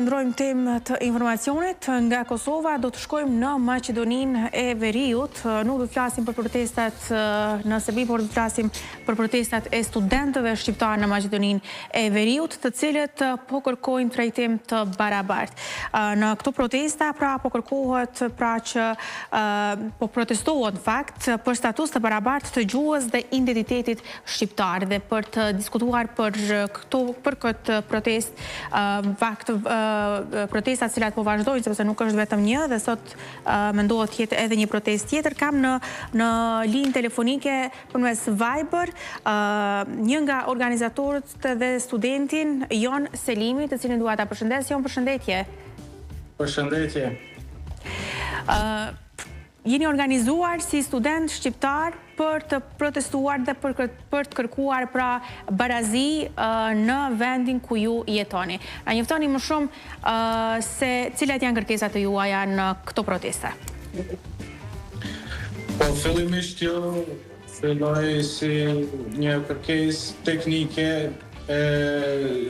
ndrojmë temë të informacionit. Nga Kosova do të shkojmë në Maqedoninë e Veriut. Nuk do të flasim për protestat në Serbi, por do të flasim për protestat e studentëve shqiptarë në Maqedoninë e Veriut, të cilët po kërkojnë trajtim të barabartë. Në këto protesta po kërkohet që po protestohet në fakt për status të barabartë të gjuhës dhe identitetit shqiptar, dhe për të diskutuar për këtë protest, protestat cilat po vazhdojnë, sepse nuk është vetëm një, dhe sot mendohet jetë edhe një protest tjetër. Kam në linjë telefonike përmes Viber një nga organizatorët dhe studentin Jon Selimi, të cilin dua ta përshëndes. Jon, përshëndetje. Përshëndetje. Jeni organizuar si student shqiptar për të protestuar dhe për të kërkuar pra barazi në vendin ku ju jetoni. Na njoftoni më shumë se cilat janë kërkesat e juaja në këto proteste. Po, fillimisht jo filloi si një kërkesë teknike,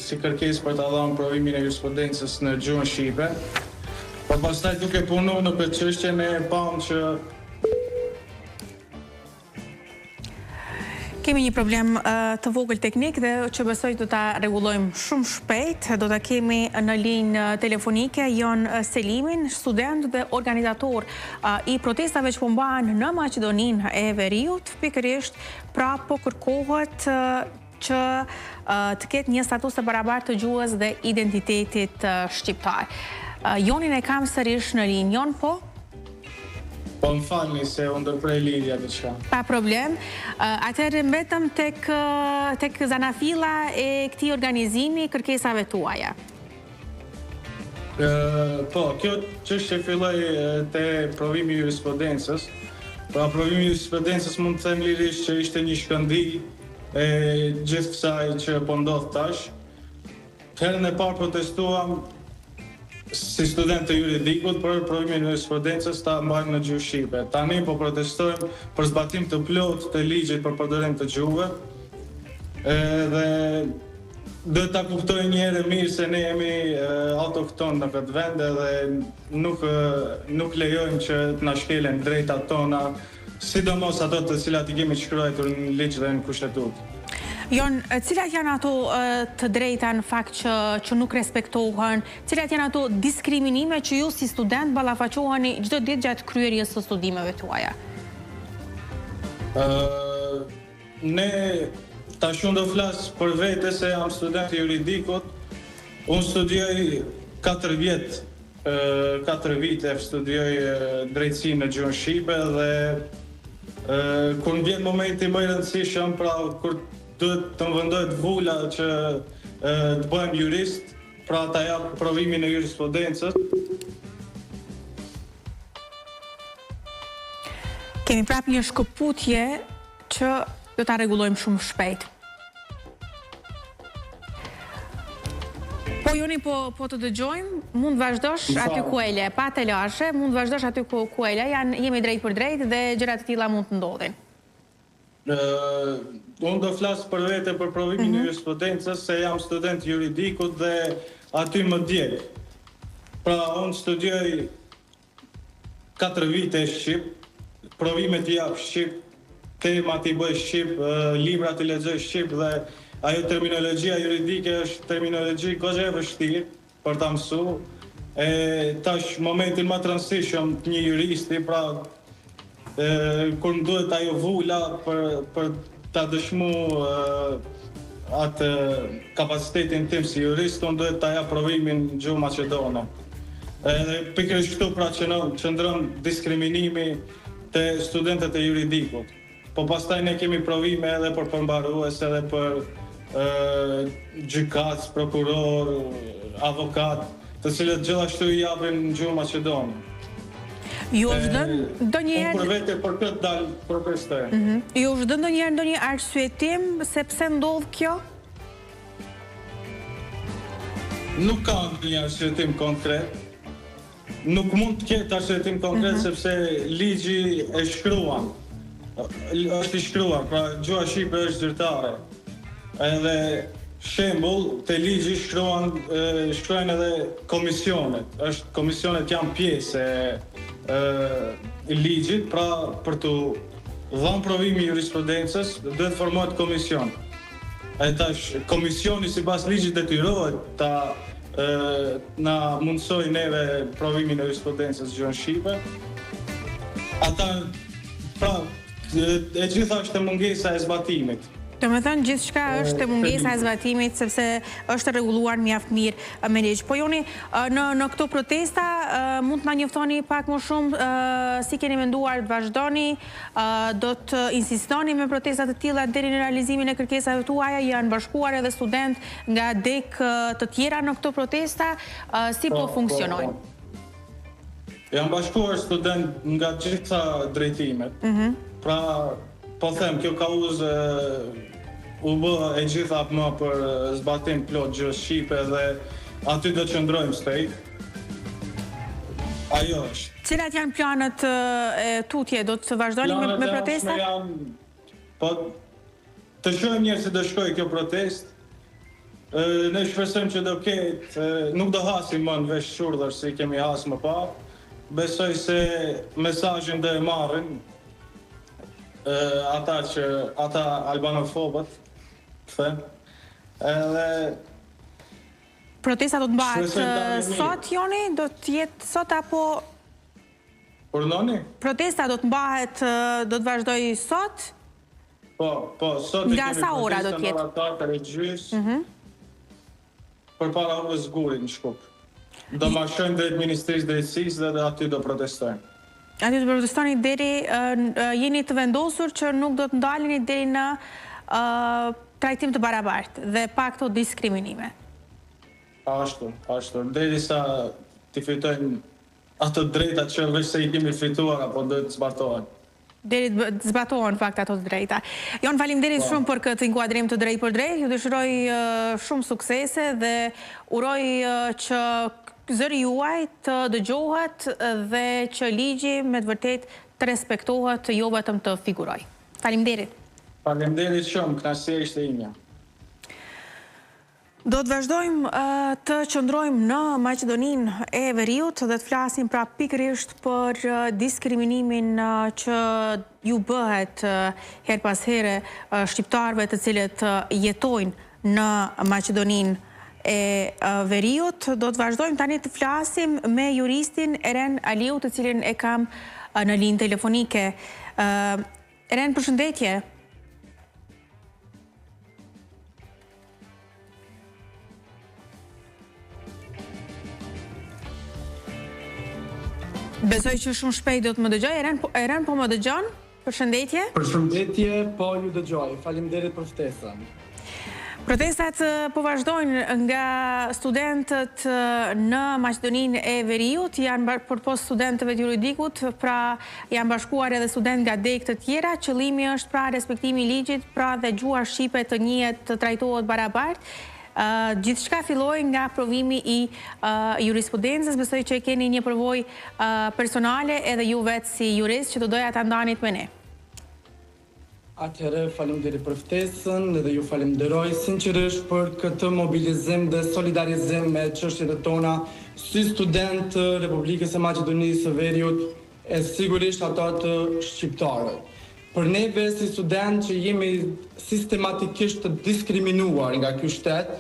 si kërkesë për të dhënë provimin e jurisprudencës në gjuhën shqipe. Po pastaj duke punu në këtë çështje ne pam që kemi një problem të vogël teknik dhe që besoj do ta rregullojmë shumë shpejt. Do ta kemi në linjë telefonike Jon Selimin, student dhe organizator i protestave që po mbahen në Maqedoninë e Veriut. Pikërisht pra po kërkohet që të ketë një status të barabartë të gjuhës dhe identitetit shqiptar. Jonin e kam sërish në linjë. Jon, po? Po më falni se u ndërprej lidhja diçka. Pa problem. Atëherë mbetëm tek zanafilla e këtij organizimi, kërkesave tuaja. Po, kjo çështje filloi te provimi i jurisprudencës. Pra provimi i jurisprudencës mund të them lirisht që ishte një shkëndi e gjithë kësaj që po ndodh tash. Herën e parë protestuam si student të juridikut për provimin e jurisprudencës ta mbajmë në gjuhë shqipe. Tani po protestojmë për zbatim të plotë të ligjit për përdorim të gjuhëve. Dhe do ta kuptoj një herë mirë se ne jemi autokton në këtë vend dhe nuk lejojmë që të na shkelen drejtat tona, sidomos ato të cilat i kemi shkruar në ligj dhe në kushtetutë. Jon, cilat janë ato të drejta në fakt që nuk respektohen, cilat janë ato diskriminime që ju si student ballafaqoheni çdo ditë gjatë kryerjes së studimeve tuaja? Ne tash unë do flas për vete se jam student i juridikut. Unë studioj 4 vjet, 4 vite studioj drejtësi në gjuhën shqipe dhe kur vjen momenti më i rëndësishëm, pra kur duhet të më vendohet vula që të bëhem jurist, pra ta jap provimin e jurisprudencës. Kemi prap një shkëputje që do ta rregullojmë shumë shpejt. Po Joni, po të dëgjojmë, mund vazhdosh aty ku ele, pa të lashe, mund vazhdosh aty ku ele, jemi drejt për drejt dhe gjërat e tilla mund të ndodhin. Unë do flas për vete për provimin e jurisprudencës, se jam student juridikut dhe aty më djeg. Pra unë studioj 4 vite shqip, provimet i jap shqip, temat i bëj shqip, librat i lexoj shqip dhe ajo terminologjia juridike është terminologji goxha e vështirë për ta mësuar. Tash momentin më të rëndësishëm të një juristi, pra kur më duhet ajo vula për ta dëshmu atë kapacitetin tim si jurist, unë duhet ta jap provimin në gjuhë maqedone. Pikërisht këtu pra qëndron diskriminimi te studentët e juridikut. Po pastaj ne kemi provime edhe për përmbarues, edhe për gjykat, prokuror, avokat, të cilët gjithashtu i japin në gjuhë maqedone. Ju është dhënë ndonjëherë për vete për këtë dal protestoj. Ju është dhënë ndonjëherë ndonjë arsyetim se pse ndodh kjo? Nuk ka ndonjë arsyetim konkret. Nuk mund të ketë arsyetim konkret sepse ligji e shkruan. Është i shkruar, pra gjuha shqipe është zyrtare. Edhe shembull, te ligji shkruajnë edhe komisionet. Komisionet janë pjesë e ligjit, pra për të dhënë provimi jurisprudencës duhet formohet komision. E tash komisioni sipas ligjit detyrohet ta na mundsoj neve provimin e jurisprudencës gjuhën shqipe. Ata pra e gjitha është mungesa e zbatimit. Do me thënë gjithçka është mungesa e zbatimit sepse është rregulluar mjaft mirë me ligj. Po joni në këto protesta mund të na njoftoni pak më shumë si keni menduar të vazhdoni, do të insistoni me protesta të tilla deri në realizimin e kërkesave tuaja, janë bashkuar edhe student nga dek të tjera në këto protesta, si po funksionojnë? Janë bashkuar student nga gjitha drejtimet. Pra, po them, kjo kauzë u bë e gjitha më për zbatim plot gjuhës shqipe dhe aty do të qëndrojmë stej. Ajo është. Cilat janë planët e tutje? Do të vazhdoni me protesta? Planet e janë, po të shohim njerëz se do shkojë kjo protestë. Ne shpresojmë që do ketë, nuk do hasim më në vesh shurdhër si kemi hasë më parë. Besoj se mesazhin do e marrin ata albanofobët, edhe protesta do të mbahet sot, Joni? Do të jetë sot apo Urdhoni? Protesta do të mbahet, do të vazhdoj sot? Po, sot nga sa ora do të jetë? Nga 4:30 përpara orës Zgurit në Shkup. Do marshojmë drejt Ministrisë Drejtësisë dhe aty do protestojmë. Aty të protestoni deri, jeni të vendosur që nuk do të ndaleni deri në trajtim të barabartë dhe pa këto diskriminime. Ashtu. Derisa të fitojnë ato drejta që veç se i kemi fituar apo do të zbatohen. Deri të zbatohen fakt ato të drejta. Jon, faleminderit shumë për këtë inkuadrim të drejt për drejt. Ju dëshiroj shumë suksese dhe uroj që zëri juaj të dëgjohet dhe që ligji me të vërtet të respektohet, jo vetëm të figuroj. Faleminderit. Faleminderit shumë, kënaqësia ishte imja. Do të vazhdojmë të qëndrojmë në Maqedoninë e Veriut dhe të flasim pra pikërisht për diskriminimin që ju bëhet her pas here shqiptarëve të cilët jetojnë në Maqedoninë e Veriut. Do të vazhdojmë tani të flasim me juristin Eren Aliu, të cilin e kam në linjë telefonike. Eren, përshëndetje. Besoj që shumë shpejt do të më dëgjoj. Eren, po më dëgjon? Përshëndetje. Përshëndetje, po ju dëgjoj. Faleminderit për ftesën. Protestat po vazhdojnë nga studentët në Maqedoninë e Veriut, janë përpos studentëve të juridikut, pra janë bashkuar edhe student nga dek të tjera. Qëllimi është pra respektimi i ligjit, pra dhe gjuha shqipe të njihet të trajtohet barabartë. Gjithçka filloi nga provimi i jurisprudencës. Besoj që keni një përvojë personale edhe ju vetë si jurist që do doja ta ndanit me ne. Atëherë, faleminderit për ftesën dhe ju falenderoj sinqerisht për këtë mobilizim dhe solidarizim me çështjet tona si student të Republikës së Maqedonisë së Veriut e sigurisht ato të shqiptarëve. Për neve si student që jemi sistematikisht të diskriminuar nga ky shtet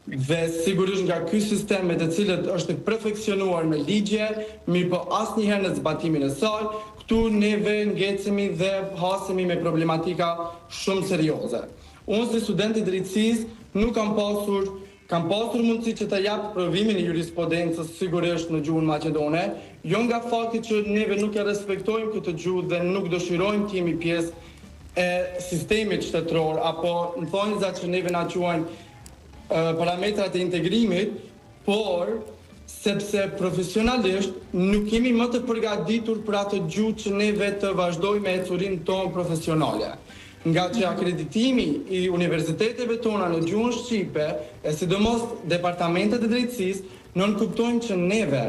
dhe sigurisht nga ky sistem me të cilët është perfeksionuar me ligje, mirë po asnjëherë në zbatimin e saj, këtu neve ngecemi dhe hasemi me problematika shumë serioze. Unë si student i drejtësisë nuk kam pasur mundësi që të jap provimin e jurisprudencës sigurisht në gjuhën maqedone, jo nga fakti që neve nuk e respektojmë këtë gjuhë dhe nuk dëshirojmë të jemi pjesë e sistemit shtetëror apo në thonjza që neve na quajnë parametrat e integrimit, por sepse profesionalisht nuk jemi më të përgatitur për atë gjuhë që neve të vazhdojmë me ecurinë tonë profesionale. Nga që akreditimi i universiteteve tona në gjuhën shqipe, e sidomos departamentet e drejtësisë, nënkuptojnë që neve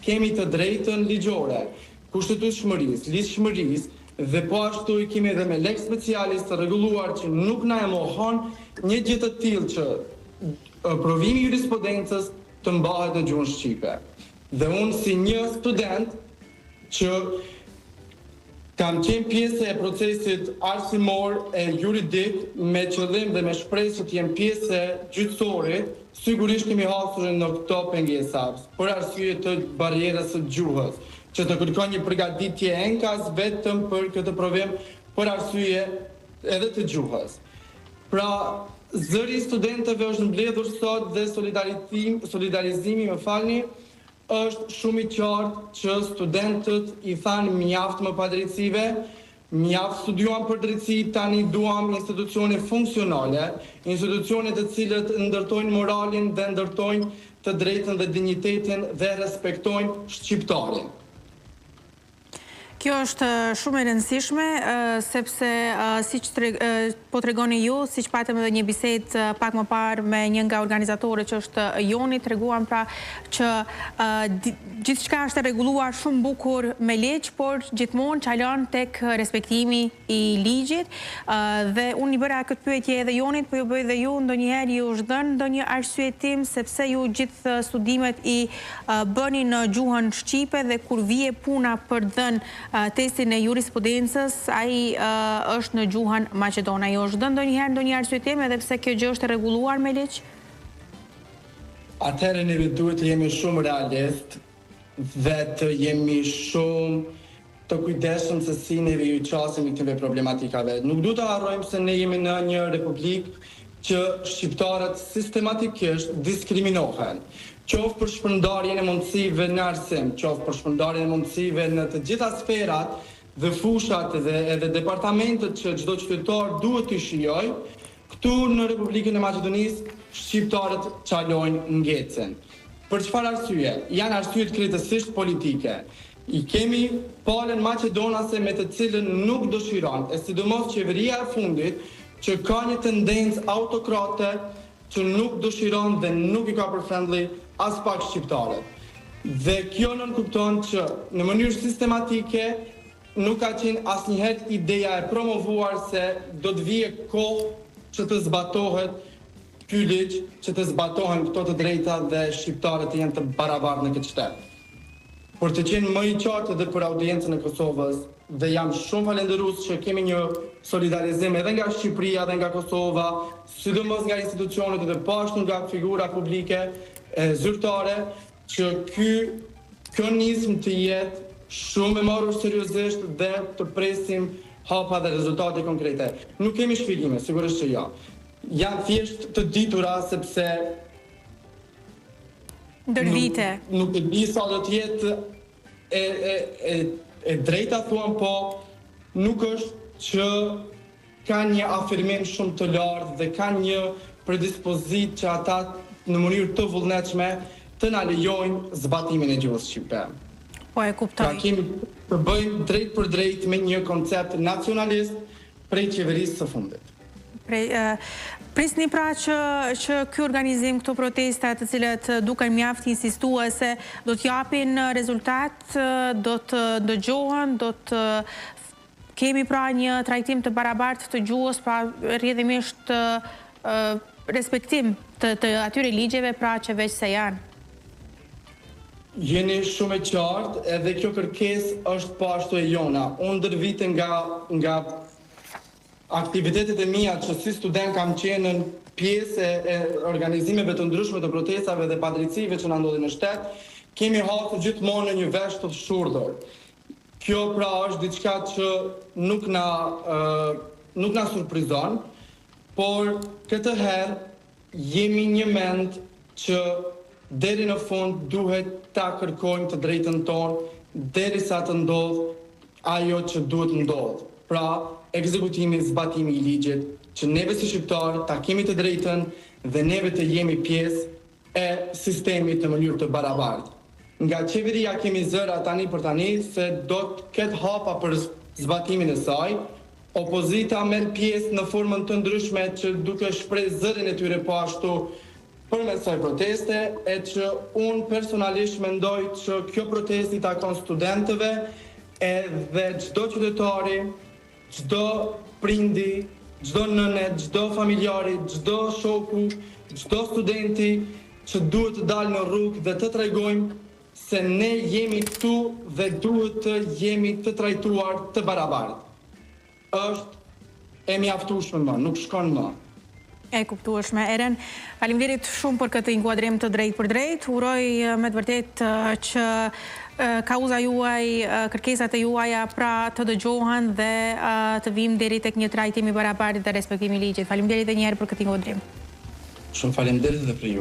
kemi të drejtën ligjore, kushtetueshmërisë, ligjshmërisë dhe po ashtu i kemi edhe me lek specialis të rregulluar që nuk na e mohon një gjë të tillë që provimi i jurisprudencës të mbahet në gjuhën shqipe. Dhe unë si një student që kam qenë pjesë e procesit arsimor e juridik me qëllim dhe me shpresë që jem pjesë e gjyqësorit, sigurisht kemi hasur në këto pengesa, për arsye të barrierës së gjuhës, që të kërkon një përgatitje enkas vetëm për këtë provim për arsye edhe të gjuhës. Pra, zëri i studentëve është mbledhur sot dhe solidarizimi, është shumë i qartë që studentët i thanë mjaft më pa drejtësive, mjaft studiuam për drejtësi, tani duam institucione funksionale, institucione të cilët ndërtojnë moralin dhe ndërtojnë të drejtën dhe dinjitetin dhe respektojnë shqiptarin. Kjo është shumë e rëndësishme, sepse siç po tregoni ju, siç patëm edhe një bisedë pak më parë me një nga organizatorët që është Joni, treguam pra që gjithçka është rregulluar shumë bukur me ligj, por gjithmonë çalon tek respektimi i ligjit. Dhe unë i bëra këtë pyetje edhe Jonit, po ju bëj edhe ju, ndonjëherë ju është dhënë ndonjë arsyetim sepse ju gjithë studimet i bëni në gjuhën shqipe dhe kur vije puna për dhënë testin e jurisprudencës, ai është në gjuhën maqedone. Jo është dhënë ndonjëherë ndonjë arsyetim edhe pse kjo gjë është rregulluar me ligj? Atëherë ne duhet të jemi shumë realist dhe të jemi shumë të kujdesshëm se si ne ju qasim këtyre problematikave. Nuk duhet të harrojmë se ne jemi në një republikë që shqiptarët sistematikisht diskriminohen. Qoftë për shpërndarjen e mundësive në arsim, qoftë për shpërndarjen e mundësive në të gjitha sferat dhe fushat dhe edhe departamentet që çdo qytetar duhet të shijojë, këtu në Republikën e Maqedonisë shqiptarët çalojnë ngecën. Për çfarë arsye? Janë arsyet krejtësisht politike. I kemi palën maqedonase me të cilën nuk dëshiron, e sidomos qeveria e fundit, që ka një tendencë autokrate që nuk dëshiron dhe nuk i ka përfundli as pak shqiptarët. Dhe kjo nënkupton që në mënyrë sistematike nuk ka qenë asnjëherë ideja e promovuar se do të vijë kohë që të zbatohet ky ligj, që të zbatohen këto të drejta dhe shqiptarët jenë të barabartë në këtë shtet. Por të qenë më i qartë edhe për audiencën e Kosovës, dhe jam shumë falendërues që kemi një solidarizim edhe nga Shqipëria dhe nga Kosova, sidomos nga institucionet dhe pashtu nga figura publike zyrtare, që kjo nismë të jetë shumë e marrur seriozisht dhe të presim hapa dhe rezultate konkrete. Nuk kemi shpjegime, sigurisht që jo. Janë thjesht të ditura sepse ndër vite. Nuk e di sa do të jetë e drejta thuan, po nuk është që ka një afirmim shumë të lartë dhe ka një predispozit që ata në mënyrë të vullnetshme të na lejojnë zbatimin e gjuhës shqipe. Po e kuptoj. Pra kemi të bëjmë drejt për drejt me një koncept nacionalist prej qeverisë së fundit. Prisni pra që ky organizim, këto protesta të cilat duken mjaft insistuese, do të japin rezultat, do të dëgjohen, do të kemi pra një trajtim të barabartë të gjuhës, pra rrjedhimisht respektim të atyre ligjeve pra që veç se janë. Jeni shumë e qartë, edhe kjo kërkesë është po ashtu e jona. Unë ndër vite nga aktivitetet e mia që si student kam qenë në pjesë e organizimeve të ndryshme të protestave dhe padrejtësive që na ndodhin në shtet, kemi hasur gjithmonë në një vesh të shurdhur. Kjo pra është diçka që nuk na surprizon, por këtë herë jemi një mend që deri në fund duhet ta kërkojmë të drejtën tonë derisa të ndodh ajo që duhet ndodh. Pra, ekzekutimi, zbatimi i ligjit, që neve si shqiptarë ta kemi të drejtën dhe neve të jemi pjesë e sistemit në mënyrë të barabartë. Nga qeveria kemi zëra tani për tani se do të ketë hapa për zbatimin e saj. Opozita merr pjesë në formën të ndryshme që duke shpreh zërin e tyre po ashtu përmes kësaj proteste, e që unë personalisht mendoj që kjo protestë i takon studentëve edhe çdo qytetari, çdo prindi, çdo nëne, çdo familjari, çdo shoku, çdo studenti që duhet të dalë në rrugë dhe të tregojmë se ne jemi këtu dhe duhet të jemi të trajtuar të barabartë. Është e mjaftueshme më, nuk shkon më. E kuptueshme. Eren, faleminderit shumë për këtë inkuadrim të drejtë për drejtë. Uroj me të vërtet që kauza juaj, kërkesat e juaja pra të dëgjohen dhe të vim deri tek një trajtim i barabartë dhe respektimi i ligjit. Faleminderit edhe një herë për këtë inkuadrim. Shumë faleminderit edhe për ju.